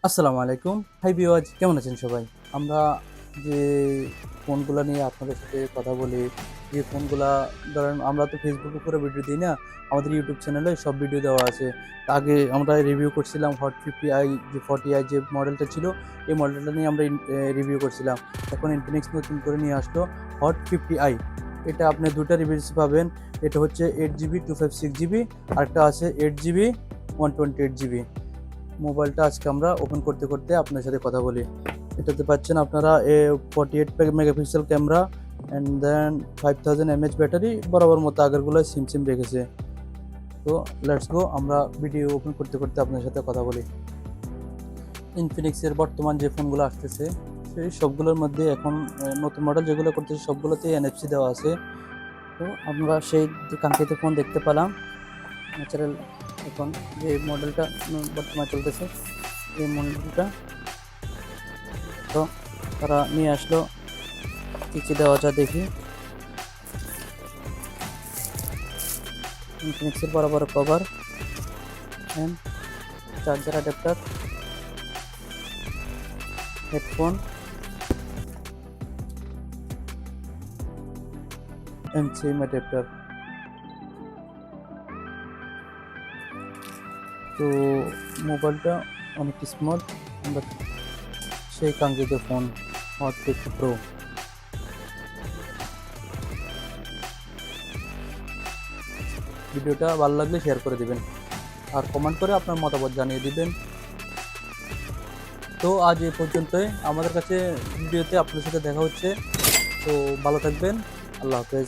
আসসালামু আলাইকুম। Hi viewers, কেমন আছেন সবাই? আমরা যে ফোনগুলা নিয়ে আপনাদের সাথে কথা বলি, যে ফোনগুলা ধরেন আমরা তো ফেসবুকে করে ভিডিও দিই না, আমাদের ইউটিউব চ্যানেলে সব ভিডিও দেওয়া আছে। আগে আমরা রিভিউ করছিলাম হট 50i, যে 40i যে মডেলটা ছিল, এই মডেলটা নিয়ে আমরা রিভিউ করছিলাম। এখন ইনফিনিক্স নতুন করে নিয়ে আসলো হট 50i। এটা আপনি দুটা রিভিউস পাবেন। এটা হচ্ছে 8GB 256GB, আরেকটা আছে 8GB 128GB। মোবাইলটা আজকে আমরা ওপেন করতে করতে আপনার সাথে কথা বলি। এটাতে পাচ্ছেন আপনারা 48 megapixel camera and then 5000 mAh battery, বরাবর মতো আগেরগুলো সিম রেখেছে। তো লেটস গো, আমরা ভিডিও ওপেন করতে করতে আপনার সাথে কথা বলি। ইনফিনিক্সের বর্তমান যে ফোনগুলো আসতেছে সেই সবগুলোর মধ্যে এখন নতুন মডেল যেগুলো করতেছে সবগুলোতেই NFC দেওয়া আছে। তো আমরা সেই কাঙ্ক্ষিত ফোন দেখতে পেলাম। ন্যাচারাল এখন যে মডেলটা বর্তমানে চলতেছে, এই মডেলটা তো তারা নিয়ে আসলো। কী কী দেওয়া যায় দেখি। ইনফিনিক্সের বড় বড় cover and charger adapter, headphone and SIM adapter. তো মোবাইলটা অনেক স্মুথ, আমরা সেই কাঙ্ক্ষিত ফোন হট 50 প্রো। ভিডিওটা ভালো লাগলে শেয়ার করে দিবেন আর কমেন্ট করে আপনার মতামত জানিয়ে দিবেন। তো আজ এই পর্যন্তই, আমাদের কাছে ভিডিওতে আপনার সাথে দেখা হচ্ছে। তো ভালো থাকবেন, আল্লাহ হাফেজ।